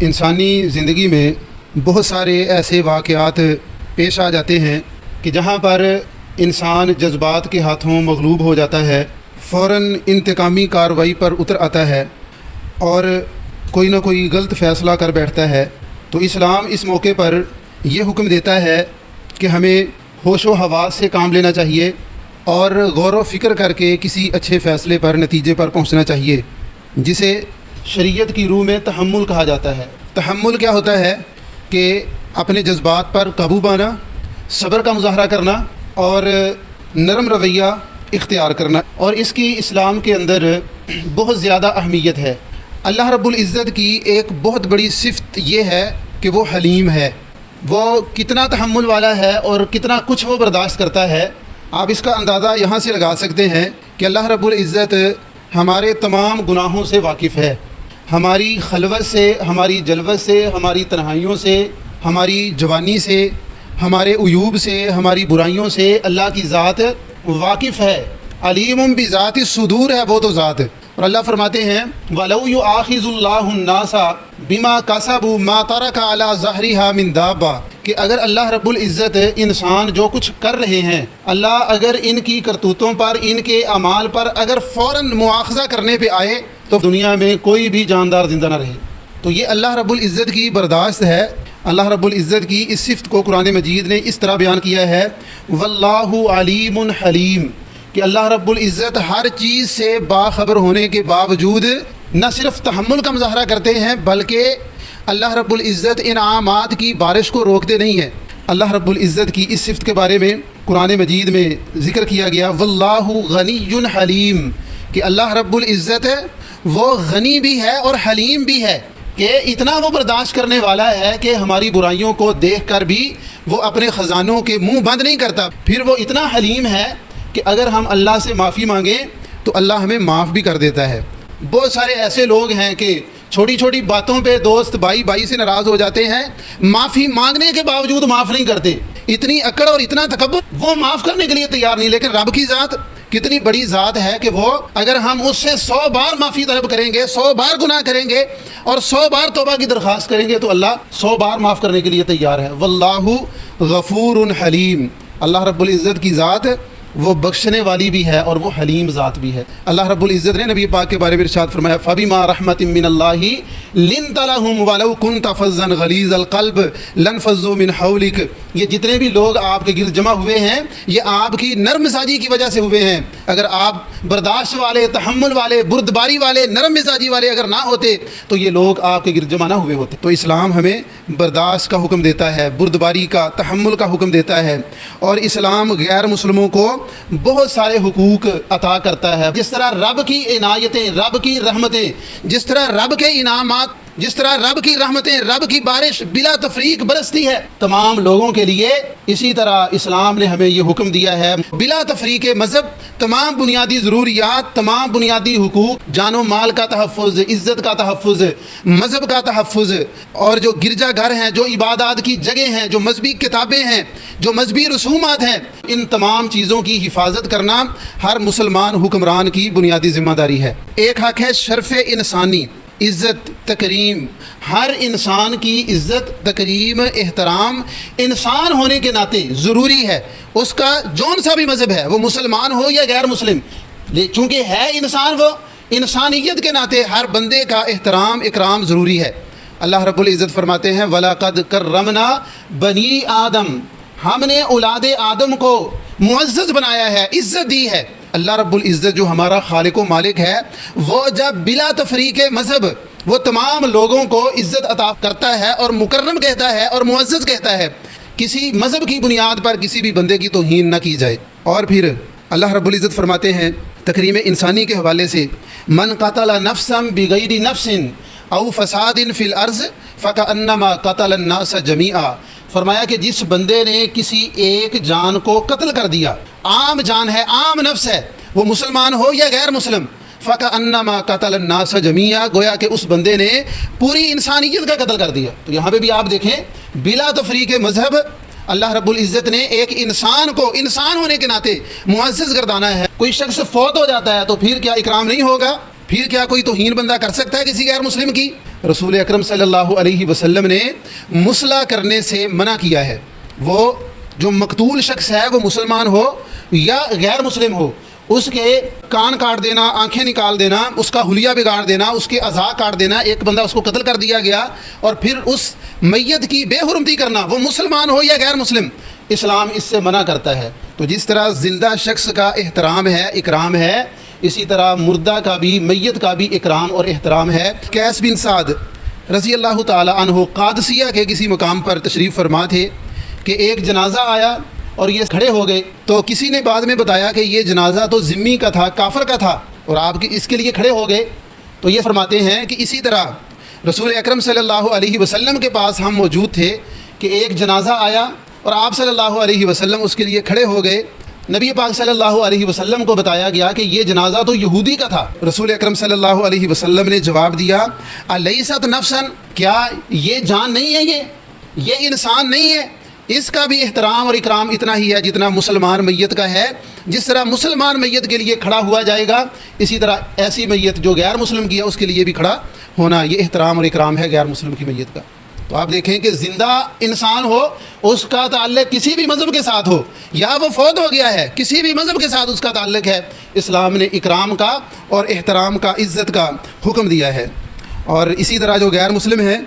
انسانی زندگی میں بہت سارے ایسے واقعات پیش آ جاتے ہیں کہ جہاں پر انسان جذبات کے ہاتھوں مغلوب ہو جاتا ہے، فوراً انتقامی کارروائی پر اتر آتا ہے اور کوئی نہ کوئی غلط فیصلہ کر بیٹھتا ہے۔ تو اسلام اس موقع پر یہ حکم دیتا ہے کہ ہمیں ہوش و حواس سے کام لینا چاہیے اور غور و فکر کر کے کسی اچھے فیصلے پر، نتیجے پر پہنچنا چاہیے، جسے شریعت کی روح میں تحمل کہا جاتا ہے۔ تحمل کیا ہوتا ہے کہ اپنے جذبات پر قابو پانا، صبر کا مظاہرہ کرنا اور نرم رویہ اختیار کرنا، اور اس کی اسلام کے اندر بہت زیادہ اہمیت ہے۔ اللہ رب العزت کی ایک بہت بڑی صفت یہ ہے کہ وہ حلیم ہے، وہ کتنا تحمل والا ہے اور کتنا کچھ وہ برداشت کرتا ہے۔ آپ اس کا اندازہ یہاں سے لگا سکتے ہیں کہ اللہ رب العزت ہمارے تمام گناہوں سے واقف ہے، ہماری خلوت سے، ہماری جلوت سے، ہماری تنہائیوں سے، ہماری جوانی سے، ہمارے عیوب سے، ہماری برائیوں سے اللہ کی ذات واقف ہے۔ علیم بذات الصدور ہے وہ تو ذات، اور اللہ فرماتے ہیں وَلَوْ يُؤَاخِذُ اللَّهُ النَّاسَ بِمَا كَسَبُوا مَا تَرَكَ عَلَى ظَهْرِهَا مِن دَابَّةٍ کہ اگر اللہ رب العزت انسان جو کچھ کر رہے ہیں، اللہ اگر ان کی کرتوتوں پر، ان کے اعمال پر اگر فوراً مواخذہ کرنے پہ آئے تو دنیا میں کوئی بھی جاندار زندہ نہ رہے۔ تو یہ اللہ رب العزت کی برداشت ہے۔ اللہ رب العزت کی اس صفت کو قرآن مجید نے اس طرح بیان کیا ہے وَاللَّهُ عَلِيمٌ حلیم، کہ اللہ رب العزت ہر چیز سے باخبر ہونے کے باوجود نہ صرف تحمل کا مظاہرہ کرتے ہیں بلکہ اللہ رب العزت انعامات کی بارش کو روکتے نہیں ہیں۔ اللہ رب العزت کی اس صفت کے بارے میں قرآن مجید میں ذکر کیا گیا وَاللَّهُ غَنِيٌّ حلیم، کہ اللہ رب العزت وہ غنی بھی ہے اور حلیم بھی ہے، کہ اتنا وہ برداشت کرنے والا ہے کہ ہماری برائیوں کو دیکھ کر بھی وہ اپنے خزانوں کے منہ بند نہیں کرتا۔ پھر وہ اتنا حلیم ہے کہ اگر ہم اللہ سے معافی مانگیں تو اللہ ہمیں معاف بھی کر دیتا ہے۔ بہت سارے ایسے لوگ ہیں کہ چھوٹی چھوٹی باتوں پہ دوست بھائی سے ناراض ہو جاتے ہیں، معافی مانگنے کے باوجود معاف نہیں کرتے۔ اتنی اکڑ اور اتنا تکبر، وہ معاف کرنے کے لیے تیار نہیں۔ لیکن رب کی ذات کتنی بڑی ذات ہے کہ وہ اگر ہم اس سے 100 بار معافی طلب کریں گے، 100 بار گناہ کریں گے اور 100 بار توبہ کی درخواست کریں گے تو اللہ 100 بار معاف کرنے کے لیے تیار ہے۔ واللہ غفور حلیم، اللہ رب العزت کی ذات وہ بخشنے والی بھی ہے اور وہ حلیم ذات بھی ہے۔ اللہ رب العزت نے نبی پاک کے بارے میں ارشاد فرمایا فَبِمَا رَحْمَةٍ مِّنَ اللَّهِ لِنْتَ لَهُمْ وَلَوْ كُنْتَ فَظًّا غَلِيظَ الْقَلْبِ لَانفَضُّوا مِنْ حَوْلِكَ، یہ جتنے بھی لوگ آپ کے گرد جمع ہوئے ہیں یہ آپ کی نرم مزاجی کی وجہ سے ہوئے ہیں۔ اگر آپ برداشت والے، تحمل والے، بردباری والے، نرم مزاجی والے اگر نہ ہوتے تو یہ لوگ آپ کے گرد جمع نہ ہوئے ہوتے۔ تو اسلام ہمیں برداشت کا حکم دیتا ہے، بردباری کا، تحمل کا حکم دیتا ہے، اور اسلام غیر مسلموں کو بہت سارے حقوق عطا کرتا ہے۔ جس طرح رب کی عنایتیں، رب کی رحمتیں، جس طرح رب کے انعامات، جس طرح رب کی رحمتیں، رب کی بارش بلا تفریق برستی ہے تمام لوگوں کے لیے، اسی طرح اسلام نے ہمیں یہ حکم دیا ہے بلا تفریق مذہب، تمام بنیادی ضروریات، تمام بنیادی حقوق، جان و مال کا تحفظ، عزت کا تحفظ، مذہب کا تحفظ، اور جو گرجا گھر ہیں، جو عبادات کی جگہ ہیں، جو مذہبی کتابیں ہیں، جو مذہبی رسومات ہیں، ان تمام چیزوں کی حفاظت کرنا ہر مسلمان حکمران کی بنیادی ذمہ داری ہے۔ ایک حق ہے شرف انسانی، عزت، تکریم۔ ہر انسان کی عزت، تکریم، احترام انسان ہونے کے ناطے ضروری ہے، اس کا جون سا بھی مذہب ہے، وہ مسلمان ہو یا غیر مسلم، چونکہ ہے انسان، وہ انسانیت کے ناطے ہر بندے کا احترام، اکرام ضروری ہے۔ اللہ رب العزت فرماتے ہیں وَلَقَدْ كَرَّمْنَا بَنِي آدم، ہم نے اولاد آدم کو معزز بنایا ہے، عزت دی ہے۔ اللہ رب العزت جو ہمارا خالق و مالک ہے، وہ جب بلا تفریق مذہب وہ تمام لوگوں کو عزت عطا کرتا ہے اور مکرم کہتا ہے اور معزز کہتا ہے، کسی مذہب کی بنیاد پر کسی بھی بندے کی توہین نہ کی جائے۔ اور پھر اللہ رب العزت فرماتے ہیں تکریم انسانی کے حوالے سے من قتل نفسا بغیر نفس او فساد فی الارض فکأنما قتل الناس جمیعا، فرمایا کہ جس بندے نے کسی ایک جان کو قتل کر دیا، عام جان ہے، عام نفس ہے، وہ مسلمان ہو یا غیر مسلم، فَكَأَنَّمَا قَتَلَ النَّاسَ جَمِيعًا، گویا کہ اس بندے نے پوری انسانیت کا قتل کر دیا۔ تو یہاں پہ بھی آپ دیکھیں بلا تفریق مذہب اللہ رب العزت نے ایک انسان کو انسان ہونے کے ناطے معزز گردانا ہے۔ کوئی شخص فوت ہو جاتا ہے تو پھر کیا اکرام نہیں ہوگا؟ پھر کیا کوئی توہین بندہ کر سکتا ہے کسی غیر مسلم کی؟ رسول اکرم صلی اللہ علیہ وسلم نے مصلح کرنے سے منع کیا ہے۔ وہ جو مقتول شخص ہے وہ مسلمان ہو یا غیر مسلم ہو، اس کے کان کاٹ دینا، آنکھیں نکال دینا، اس کا حلیہ بگاڑ دینا، اس کے اعضاء کاٹ دینا، ایک بندہ اس کو قتل کر دیا گیا اور پھر اس میت کی بے حرمتی کرنا، وہ مسلمان ہو یا غیر مسلم، اسلام اس سے منع کرتا ہے۔ تو جس طرح زندہ شخص کا احترام ہے، اکرام ہے، اسی طرح مردہ کا بھی، میت کا بھی اکرام اور احترام ہے۔ قیس بن سعد رضی اللہ تعالی عنہ قادسیہ کے کسی مقام پر تشریف فرما تھے کہ ایک جنازہ آیا اور یہ کھڑے ہو گئے، تو کسی نے بعد میں بتایا کہ یہ جنازہ تو ذمی کا تھا، کافر کا تھا، اور آپ اس کے لیے کھڑے ہو گئے۔ تو یہ فرماتے ہیں کہ اسی طرح رسول اکرم صلی اللہ علیہ وسلم کے پاس ہم موجود تھے کہ ایک جنازہ آیا اور آپ صلی اللہ علیہ وسلم اس کے لیے کھڑے ہو گئے۔ نبی پاک صلی اللہ علیہ وسلم کو بتایا گیا کہ یہ جنازہ تو یہودی کا تھا۔ رسول اکرم صلی اللہ علیہ وسلم نے جواب دیا، الیست نفسا، کیا یہ جان نہیں ہے، یہ انسان نہیں ہے؟ اس کا بھی احترام اور اکرام اتنا ہی ہے جتنا مسلمان میت کا ہے۔ جس طرح مسلمان میت کے لیے کھڑا ہوا جائے گا، اسی طرح ایسی میت جو غیر مسلم کی ہے اس کے لیے بھی کھڑا ہونا، یہ احترام اور اکرام ہے غیر مسلم کی میت کا۔ تو آپ دیکھیں کہ زندہ انسان ہو، اس کا تعلق کسی بھی مذہب کے ساتھ ہو، یا وہ فوت ہو گیا ہے، کسی بھی مذہب کے ساتھ اس کا تعلق ہے، اسلام نے اکرام کا اور احترام کا، عزت کا حکم دیا ہے۔ اور اسی طرح جو غیر مسلم ہیں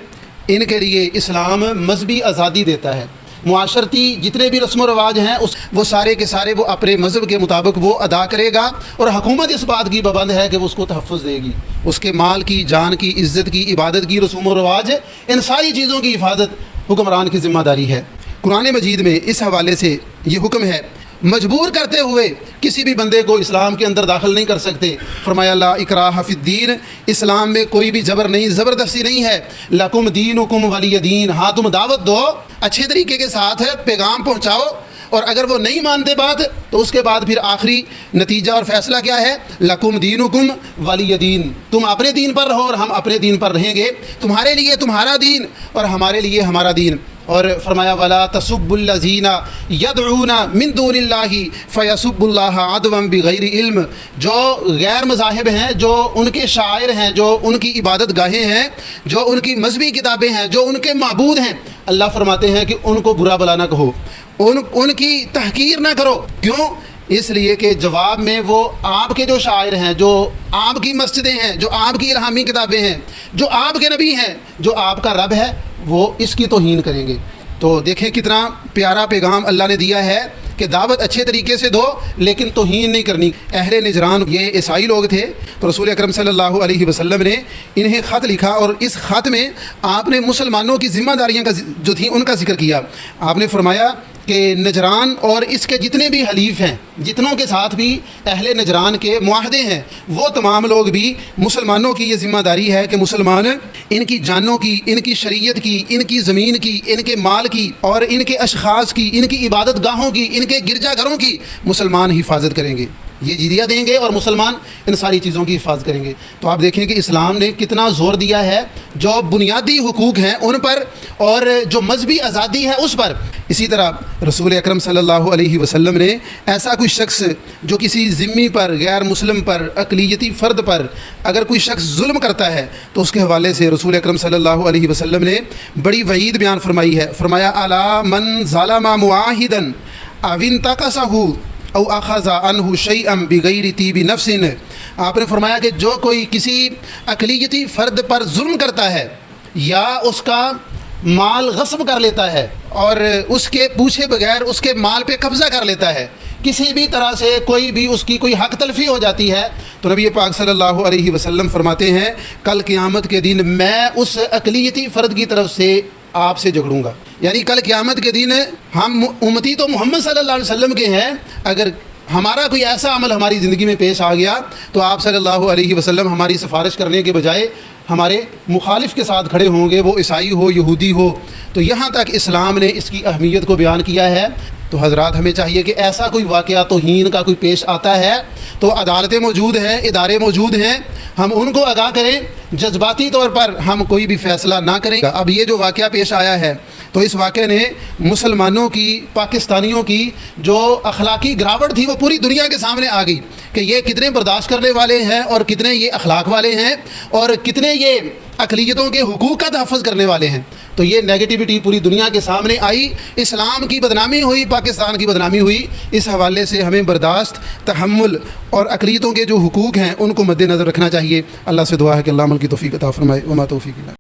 ان کے لیے اسلام مذہبی آزادی دیتا ہے۔ معاشرتی جتنے بھی رسم و رواج ہیں وہ سارے کے سارے وہ اپنے مذہب کے مطابق وہ ادا کرے گا، اور حکومت اس بات کی پابند ہے کہ وہ اس کو تحفظ دے گی، اس کے مال کی، جان کی، عزت کی، عبادت کی، رسوم و رواج، ان ساری چیزوں کی حفاظت حکمران کی ذمہ داری ہے۔ قرآن مجید میں اس حوالے سے یہ حکم ہے، مجبور کرتے ہوئے کسی بھی بندے کو اسلام کے اندر داخل نہیں کر سکتے۔ فرمایا لا اکراہ فی الدین، اسلام میں کوئی بھی جبر نہیں، زبردستی نہیں ہے۔ لکم دینکم ولی دین، ہاں تم دعوت دو، اچھے طریقے کے ساتھ پیغام پہنچاؤ، اور اگر وہ نہیں مانتے بات تو اس کے بعد پھر آخری نتیجہ اور فیصلہ کیا ہے؟ لکم دینکم ولی دین، تم اپنے دین پر رہو اور ہم اپنے دین پر رہیں گے، تمہارے لیے تمہارا دین اور ہمارے لیے ہمارا دین۔ اور فرمایا ولا تسبوا الذین یدعون من دون اللہ فیسبوا اللہ عدوا بغیر علم، جو غیر مذاہب ہیں، جو ان کے شاعر ہیں، جو ان کی عبادت گاہیں ہیں، جو ان کی مذہبی کتابیں ہیں، جو ان کے معبود ہیں، اللہ فرماتے ہیں کہ ان کو برا بلا نہ کہو، ان کی تحقیر نہ کرو۔ کیوں؟ اس لیے کہ جواب میں وہ آپ کے جو شاعر ہیں، جو آپ کی مسجدیں ہیں، جو آپ کی الہامی کتابیں ہیں، جو آپ کے نبی ہیں، جو آپ کا رب ہے، وہ اس کی توہین کریں گے۔ تو دیکھیں کتنا پیارا پیغام اللہ نے دیا ہے کہ دعوت اچھے طریقے سے دو لیکن توہین نہیں کرنی۔ اہل نجران یہ عیسائی لوگ تھے، تو رسول اکرم صلی اللہ علیہ وسلم نے انہیں خط لکھا، اور اس خط میں آپ نے مسلمانوں کی ذمہ داریاں جو تھیں ان کا ذکر کیا۔ آپ نے فرمایا کہ نجران اور اس کے جتنے بھی حلیف ہیں، جتنوں کے ساتھ بھی اہل نجران کے معاہدے ہیں، وہ تمام لوگ بھی مسلمانوں کی یہ ذمہ داری ہے کہ مسلمان ان کی جانوں کی، ان کی شریعت کی، ان کی زمین کی، ان کے مال کی اور ان کے اشخاص کی، ان کی عبادت گاہوں کی، ان کے گرجا گھروں کی مسلمان حفاظت کریں گے، یہ جزیہ دیں گے اور مسلمان ان ساری چیزوں کی حفاظت کریں گے۔ تو آپ دیکھیں کہ اسلام نے کتنا زور دیا ہے جو بنیادی حقوق ہیں ان پر، اور جو مذہبی آزادی ہے اس پر۔ اسی طرح رسول اکرم صلی اللہ علیہ وسلم نے ایسا کوئی شخص جو کسی ذمی پر، غیر مسلم پر، اقلیتی فرد پر اگر کوئی شخص ظلم کرتا ہے تو اس کے حوالے سے رسول اکرم صلی اللہ علیہ وسلم نے بڑی وعید بیان فرمائی ہے۔ فرمایا الا من ظلم معاہدا او انتقصہ او اخذ عنہ شیئا بغیر طیب نفس، آپ نے فرمایا کہ جو کوئی کسی اقلیتی فرد پر ظلم کرتا ہے یا اس کا مال غصب کر لیتا ہے اور اس کے پوچھے بغیر اس کے مال پہ قبضہ کر لیتا ہے، کسی بھی طرح سے کوئی بھی اس کی کوئی حق تلفی ہو جاتی ہے، تو نبی پاک صلی اللہ علیہ وسلم فرماتے ہیں کل قیامت کے دن میں اس اقلیتی فرد کی طرف سے آپ سے جھگڑوں گا۔ یعنی کل قیامت کے دن ہم امتی تو محمد صلی اللہ علیہ وسلم کے ہیں، اگر ہمارا کوئی ایسا عمل ہماری زندگی میں پیش آ گیا تو آپ صلی اللہ علیہ وسلم ہماری سفارش کرنے کے بجائے ہمارے مخالف کے ساتھ کھڑے ہوں گے، وہ عیسائی ہو، یہودی ہو۔ تو یہاں تک اسلام نے اس کی اہمیت کو بیان کیا ہے۔ تو حضرات ہمیں چاہیے کہ ایسا کوئی واقعہ توہین کا کوئی پیش آتا ہے تو عدالتیں موجود ہیں، ادارے موجود ہیں، ہم ان کو آگاہ کریں، جذباتی طور پر ہم کوئی بھی فیصلہ نہ کریں۔ اب یہ جو واقعہ پیش آیا ہے تو اس واقعے نے مسلمانوں کی، پاکستانیوں کی جو اخلاقی گراوٹ تھی وہ پوری دنیا کے سامنے آ گئی کہ یہ کتنے برداشت کرنے والے ہیں اور کتنے یہ اخلاق والے ہیں اور کتنے یہ اقلیتوں کے حقوق کا تحفظ کرنے والے ہیں. تو یہ نیگیٹیوٹی پوری دنیا کے سامنے آئی، اسلام کی بدنامی ہوئی، پاکستان کی بدنامی ہوئی. اس حوالے سے ہمیں برداشت، تحمل اور اقلیتوں کے جو حقوق ہیں ان کو مد نظر رکھنا چاہیے. اللہ سے دعا ہے کہ اللہ عمل کی توفیق عطا فرمائے. وما توفیق اللہ.